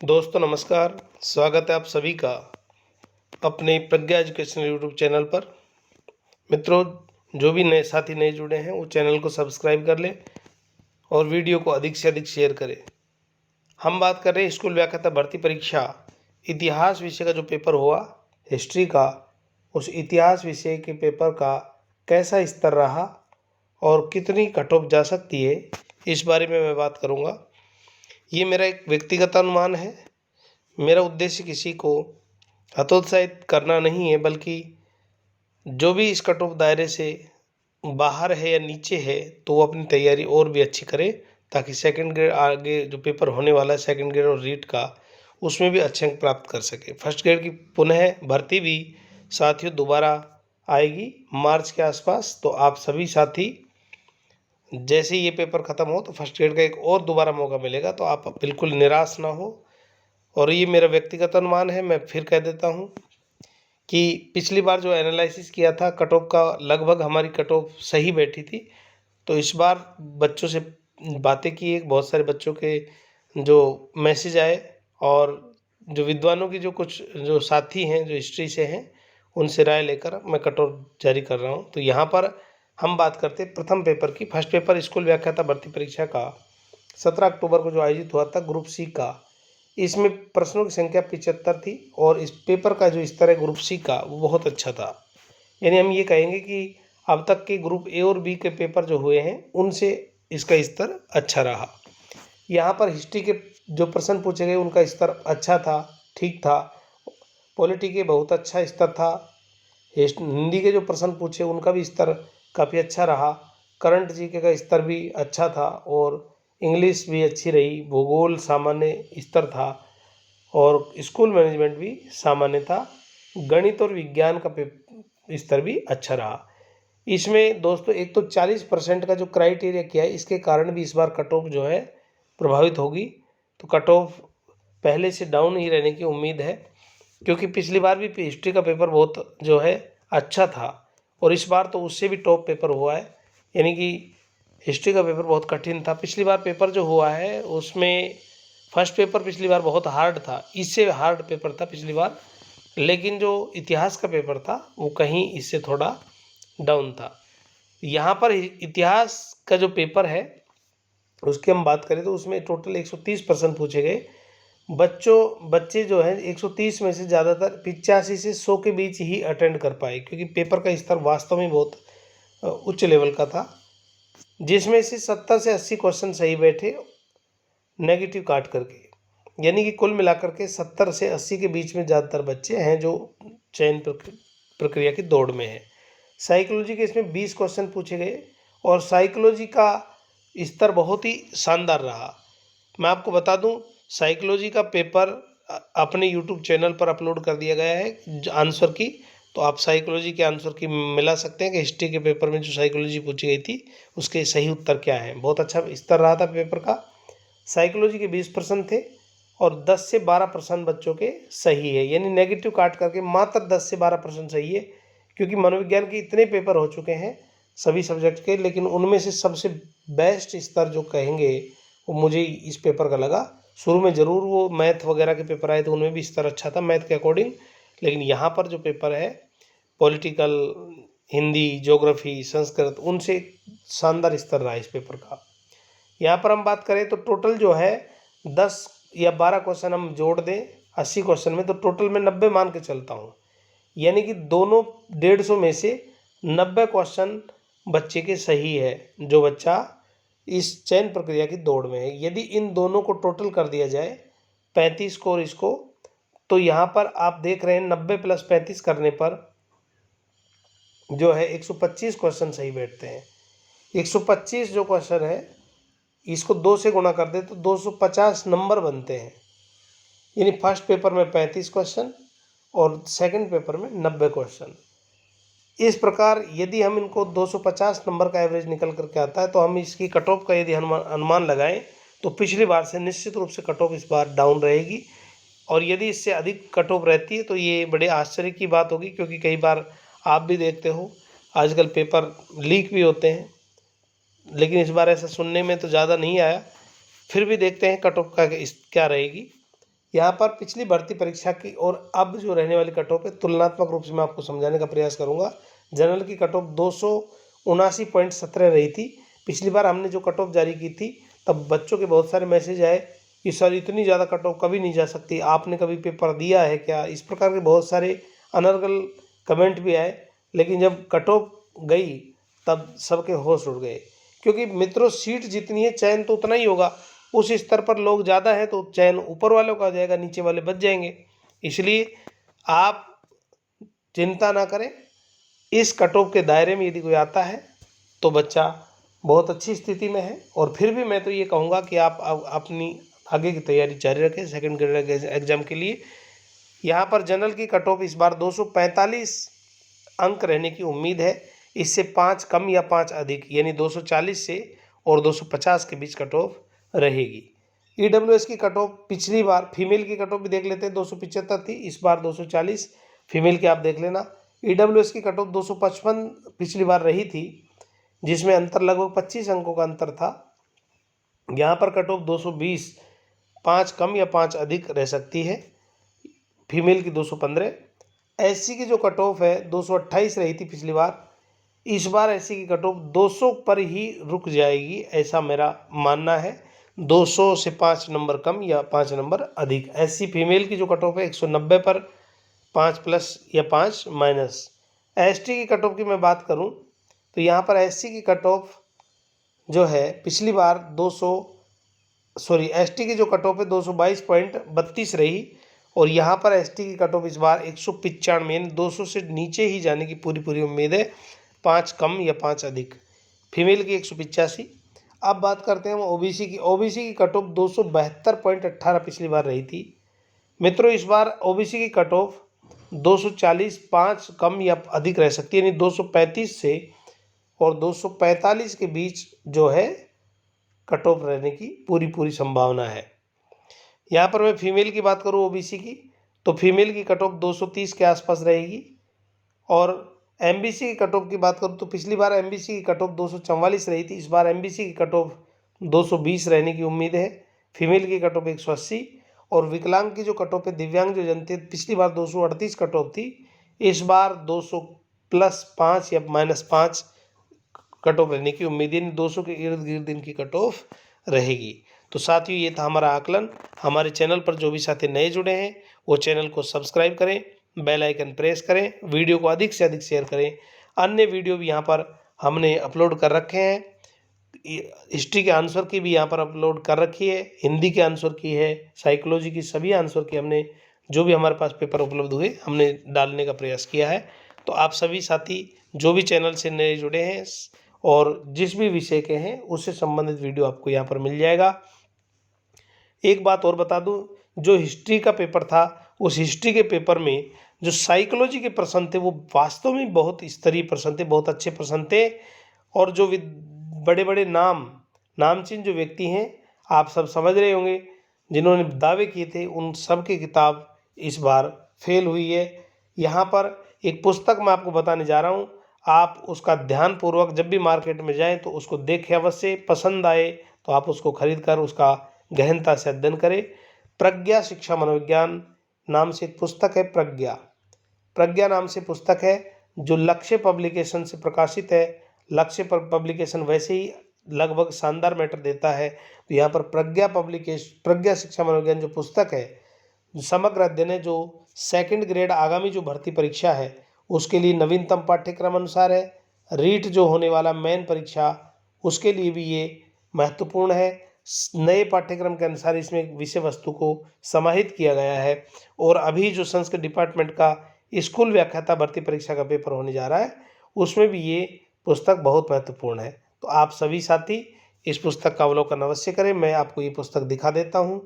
दोस्तों नमस्कार। स्वागत है आप सभी का अपने प्रज्ञा एजुकेशनल यूट्यूब चैनल पर। मित्रों, जो भी नए साथी नए जुड़े हैं वो चैनल को सब्सक्राइब कर लें और वीडियो को अधिक से अधिक शेयर करें। हम बात कर रहे हैं स्कूल व्याख्याता भर्ती परीक्षा इतिहास विषय का जो पेपर हुआ हिस्ट्री का, उस इतिहास विषय के पेपर का कैसा स्तर रहा और कितनी कट ऑफ जा सकती है, इस बारे में मैं बात करूँगा। ये मेरा एक व्यक्तिगत अनुमान है। मेरा उद्देश्य किसी को हतोत्साहित करना नहीं है, बल्कि जो भी इस कट ऑफ दायरे से बाहर है या नीचे है तो वो अपनी तैयारी और भी अच्छी करे, ताकि सेकंड ग्रेड आगे जो पेपर होने वाला है सेकंड ग्रेड और रीट का, उसमें भी अच्छे अंक प्राप्त कर सके। फर्स्ट ग्रेड की पुनः भर्ती भी साथियों दोबारा आएगी मार्च के आसपास। तो आप सभी साथी जैसे ही ये पेपर ख़त्म हो तो फर्स्ट ग्रेड का एक और दोबारा मौका मिलेगा, तो आप बिल्कुल निराश ना हो। और ये मेरा व्यक्तिगत अनुमान है। मैं फिर कह देता हूँ कि पिछली बार जो एनालिसिस किया था कट ऑफ का, लगभग हमारी कट ऑफ सही बैठी थी। तो इस बार बच्चों से बातें की, एक बहुत सारे बच्चों के जो मैसेज आए और जो विद्वानों की जो कुछ जो साथी हैं जो हिस्ट्री से हैं उनसे राय लेकर मैं कट ऑफ जारी कर रहा हूँ। तो यहाँ पर हम बात करते हैं प्रथम पेपर की। फर्स्ट पेपर स्कूल व्याख्याता भर्ती परीक्षा का 17 अक्टूबर को जो आयोजित हुआ था ग्रुप सी का, इसमें प्रश्नों की संख्या 75 थी और इस पेपर का जो स्तर है ग्रुप सी का वो बहुत अच्छा था। यानी हम ये कहेंगे कि अब तक के ग्रुप ए और बी के पेपर जो हुए हैं उनसे इसका स्तर अच्छा रहा। यहाँ पर हिस्ट्री के जो प्रश्न पूछे गए उनका स्तर अच्छा था, ठीक था। पॉलिटी के बहुत अच्छा स्तर था। हिंदी के जो प्रश्न पूछे उनका भी स्तर काफ़ी अच्छा रहा। करंट जीके का स्तर भी अच्छा था और इंग्लिश भी अच्छी रही। भूगोल सामान्य स्तर था और स्कूल मैनेजमेंट भी सामान्य था। गणित और विज्ञान का स्तर भी अच्छा रहा। इसमें दोस्तों एक तो 40% का जो क्राइटेरिया किया है, इसके कारण भी इस बार कट ऑफ जो है प्रभावित होगी। तो कट ऑफ पहले से डाउन ही रहने की उम्मीद है, क्योंकि पिछली बार भी हिस्ट्री का पेपर बहुत जो है अच्छा था और इस बार तो उससे भी टॉप पेपर हुआ है। यानी कि हिस्ट्री का पेपर बहुत कठिन था। पिछली बार पेपर जो हुआ है उसमें फर्स्ट पेपर पिछली बार बहुत हार्ड था, इससे हार्ड पेपर था पिछली बार। लेकिन जो इतिहास का पेपर था वो कहीं इससे थोड़ा डाउन था। यहाँ पर इतिहास का जो पेपर है उसकी हम बात करें तो उसमें टोटल 130 प्रश्न पूछे गए। बच्चे जो हैं 130 में से ज़्यादातर 85 से 100 के बीच ही अटेंड कर पाए, क्योंकि पेपर का स्तर वास्तव में बहुत उच्च लेवल का था, जिसमें से 70 से 80 क्वेश्चन सही बैठे नेगेटिव काट करके। यानी कि कुल मिलाकर के 70 से 80 के बीच में ज़्यादातर बच्चे हैं जो चयन प्रक्रिया की दौड़ में है। साइकोलॉजी के इसमें 20 क्वेश्चन पूछे गए और साइकोलॉजी का स्तर बहुत ही शानदार रहा। मैं आपको बता दूं, साइकोलॉजी का पेपर अपने यूट्यूब चैनल पर अपलोड कर दिया गया है आंसर की। तो आप साइकोलॉजी के आंसर की मिला सकते हैं कि हिस्ट्री के पेपर में जो साइकोलॉजी पूछी गई थी उसके सही उत्तर क्या हैं। बहुत अच्छा स्तर रहा था पेपर का। साइकोलॉजी के 20 प्रश्न थे और 10 से 12 प्रश्न बच्चों के सही है, यानी नेगेटिव काट करके मात्र 10 से 12 प्रश्न सही है। क्योंकि मनोविज्ञान के इतने पेपर हो चुके हैं सभी सब्जेक्ट के, लेकिन उनमें से सबसे बेस्ट स्तर जो कहेंगे वो मुझे इस पेपर का लगा। शुरू में ज़रूर वो मैथ वगैरह के पेपर आए थे उनमें भी स्तर अच्छा था मैथ के अकॉर्डिंग, लेकिन यहाँ पर जो पेपर है पॉलिटिकल, हिंदी, ज्योग्राफी, संस्कृत, उनसे शानदार स्तर रहा इस पेपर का। यहाँ पर हम बात करें तो टोटल जो है 10 या 12 क्वेश्चन हम जोड़ दें 80 क्वेश्चन में, तो टोटल में 90 मान के चलता हूँ। यानी कि दोनों 150 में से 90 क्वेश्चन बच्चे के सही है जो बच्चा इस चयन प्रक्रिया की दौड़ में है। यदि इन दोनों को टोटल कर दिया जाए 35 स्कोर इसको, तो यहाँ पर आप देख रहे हैं 90 + 35 करने पर जो है 125 क्वेश्चन सही बैठते हैं। 125 जो क्वेश्चन है इसको 2 से गुणा कर दे तो 250 नंबर बनते हैं। यानी फर्स्ट पेपर में 35 क्वेश्चन और सेकंड पेपर में 90 क्वेश्चन। इस प्रकार यदि हम इनको 250 नंबर का एवरेज निकल करके आता है तो हम इसकी कट ऑफ का यदि अनुमान लगाएं तो पिछली बार से निश्चित रूप से कट ऑफ इस बार डाउन रहेगी। और यदि इससे अधिक कट ऑफ रहती है तो ये बड़े आश्चर्य की बात होगी, क्योंकि कई बार आप भी देखते हो आजकल पेपर लीक भी होते हैं, लेकिन इस बार ऐसा सुनने में तो ज़्यादा नहीं आया। फिर भी देखते हैं कट ऑफ का क्या रहेगी। यहाँ पर पिछली भर्ती परीक्षा की और अब जो रहने वाली कट ऑफ है तुलनात्मक रूप से मैं आपको समझाने का प्रयास करूँगा। जनरल की कट ऑफ 279.17 रही थी। पिछली बार हमने जो कट ऑफ जारी की थी तब बच्चों के बहुत सारे मैसेज आए कि सर इतनी ज़्यादा कट ऑफ कभी नहीं जा सकती, आपने कभी पेपर दिया है क्या, इस प्रकार के बहुत सारे अनर्गल कमेंट भी आए। लेकिन जब कट ऑफ गई तब सबके होश उड़ गए, क्योंकि मित्रों सीट जितनी है चयन तो उतना ही होगा। उस स्तर पर लोग ज़्यादा है तो चयन ऊपर वालों का हो जाएगा, नीचे वाले बच जाएंगे। इसलिए आप चिंता ना करें, इस कट ऑफ के दायरे में यदि कोई आता है तो बच्चा बहुत अच्छी स्थिति में है। और फिर भी मैं तो ये कहूँगा कि आप अपनी आगे की तैयारी जारी रखें सेकंड ग्रेड के एग्जाम के लिए। यहाँ पर जनरल की कट ऑफ इस बार 245 अंक रहने की उम्मीद है। इससे 5 कम या 5 अधिक यानी 240 से और 250 के बीच कट ऑफ रहेगी। ईडब्ल्यूएस की कट ऑफ पिछली बार फीमेल की कट ऑफ भी देख लेते हैं, 275 थी, इस बार 240 फीमेल की आप देख लेना। ईडब्ल्यूएस की कट ऑफ 255 पिछली बार रही थी, जिसमें अंतर लगभग 25 अंकों का अंतर था। यहाँ पर कट ऑफ 220, 5 कम या 5 अधिक रह सकती है। फीमेल की 215। एससी की जो कट ऑफ है 228 रही थी पिछली बार, इस बार एससी की कट ऑफ 200 पर ही रुक जाएगी, ऐसा मेरा मानना है। 200 से 5 नंबर कम या 5 नंबर अधिक। एससी फीमेल की जो कट ऑफ है 190 पर 5 प्लस या 5 माइनस। एसटी की कट ऑफ की मैं बात करूं तो यहाँ पर एससी की कट ऑफ जो है पिछली बार एसटी की जो कट ऑफ है 222.32 रही, और यहाँ पर एसटी की कट ऑफ इस बार 195 यानी 200 से नीचे ही जाने की पूरी उम्मीद है, 5 कम या 5 अधिक। फीमेल की 185। अब बात करते हैं हम ओबीसी की। ओबीसी की कट ऑफ 272.18 पिछली बार रही थी। मित्रों इस बार ओबीसी की कट ऑफ 240, 5 कम या अधिक रह सकती है, यानी 235 से और 245 के बीच जो है कट ऑफ रहने की पूरी संभावना है। यहाँ पर मैं फीमेल की बात करूँ ओबीसी की, तो फीमेल की कट ऑफ 230 के आसपास रहेगी। और एमबीसी की कट ऑफ की बात करूँ तो पिछली बार एमबीसी की कट ऑफ 244 रही थी, इस बार एमबीसी की कट ऑफ 220 रहने की उम्मीद है। फीमेल की कट ऑफ 180। और विकलांग की जो कट ऑफ है, दिव्यांग जो जन थे, पिछली बार 238 कट ऑफ थी, इस बार 200 प्लस 5 या माइनस 5 कट ऑफ रहने की उम्मीद है, 200 के इर्द गिर्द इनकी कट ऑफ रहेगी। तो साथियों ये था हमारा आकलन। हमारे चैनल पर जो भी साथी नए जुड़े हैं वो चैनल को सब्सक्राइब करें, बेल आइकन प्रेस करें, वीडियो को अधिक से अधिक शेयर करें। अन्य वीडियो भी यहाँ पर हमने अपलोड कर रखे हैं, हिस्ट्री के आंसर की भी यहाँ पर अपलोड कर रखी है, हिंदी के आंसर की है, साइकोलॉजी की सभी आंसर की हमने जो भी हमारे पास पेपर उपलब्ध हुए हमने डालने का प्रयास किया है। तो आप सभी साथी जो भी चैनल से नए जुड़े हैं और जिस भी विषय के हैं उससे संबंधित वीडियो आपको यहाँ पर मिल जाएगा। एक बात और बता दूं, जो हिस्ट्री का पेपर था उस हिस्ट्री के पेपर में जो साइकोलॉजी के प्रश्न थे वो वास्तव में बहुत स्तरीय प्रश्न थे, बहुत अच्छे प्रश्न थे। और जो बड़े बड़े नामचीन जो व्यक्ति हैं, आप सब समझ रहे होंगे, जिन्होंने दावे किए थे उन सब की किताब इस बार फेल हुई है। यहाँ पर एक पुस्तक मैं आपको बताने जा रहा हूँ, आप उसका ध्यानपूर्वक जब भी मार्केट में जाएं तो उसको देखें अवश्य, पसंद आए तो आप उसको खरीद कर उसका गहनता से अध्ययन करें। प्रज्ञा शिक्षा मनोविज्ञान नाम से एक पुस्तक है, प्रज्ञा नाम से पुस्तक है, जो लक्ष्य पब्लिकेशन से प्रकाशित है। लक्ष्य पब्लिकेशन वैसे ही लगभग शानदार मैटर देता है, तो यहाँ पर प्रज्ञा शिक्षा मनोविज्ञान जो पुस्तक है, समग्र अध्ययन है, जो सेकंड ग्रेड आगामी जो भर्ती परीक्षा है उसके लिए नवीनतम पाठ्यक्रम अनुसार है। रीट जो होने वाला मेन परीक्षा उसके लिए भी ये महत्वपूर्ण है। नए पाठ्यक्रम के अनुसार इसमें विषय वस्तु को समाहित किया गया है। और अभी जो संस्कृत डिपार्टमेंट का स्कूल व्याख्याता भर्ती परीक्षा का पेपर होने जा रहा है उसमें भी ये पुस्तक बहुत महत्वपूर्ण है। तो आप सभी साथी इस पुस्तक का अवलोकन अवश्य करें। मैं आपको ये पुस्तक दिखा देता हूँ।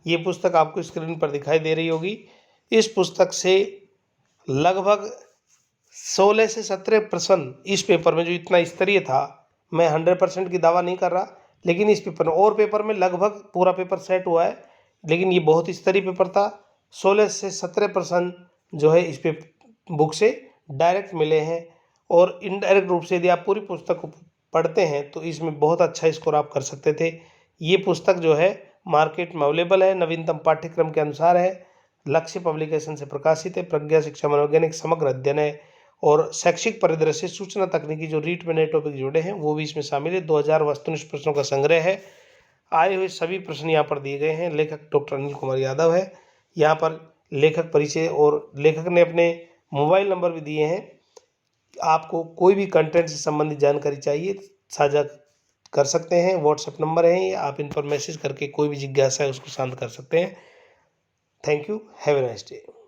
ये पुस्तक आपको स्क्रीन पर दिखाई दे रही होगी। इस पुस्तक से लगभग 16 से 17 प्रश्न इस पेपर में जो इतना स्तरीय था, मैं 100% की दावा नहीं कर रहा, लेकिन इस पेपर में और पेपर में लगभग पूरा पेपर सेट हुआ है, लेकिन ये बहुत स्तरीय पेपर था। 16 से 17 प्रश्न जो है इस पे बुक से डायरेक्ट मिले हैं, और इनडायरेक्ट रूप से यदि आप पूरी पुस्तक को पढ़ते हैं तो इसमें बहुत अच्छा स्कोर आप कर सकते थे। ये पुस्तक जो है मार्केट में अवेलेबल है, नवीनतम पाठ्यक्रम के अनुसार है, लक्ष्य पब्लिकेशन से प्रकाशित है, प्रज्ञा शिक्षा मनोवैज्ञानिक समग्र अध्ययन है और शैक्षिक परिदृश्य सूचना तकनीकी जो रीट में नए टॉपिक जुड़े हैं वो भी इसमें शामिल है। 2000 वस्तुनिष्ठ प्रश्नों का संग्रह है। आए हुए सभी प्रश्न यहाँ पर दिए गए हैं। लेखक डॉक्टर अनिल कुमार यादव है। यहाँ पर लेखक परिचय और लेखक ने अपने मोबाइल नंबर भी दिए हैं। आपको कोई भी कंटेंट से संबंधित जानकारी चाहिए साझा कर सकते हैं, व्हाट्सएप नंबर है, या आप इन पर मैसेज करके कोई भी जिज्ञासा है उसको शांत कर सकते हैं। Thank you, have a nice day.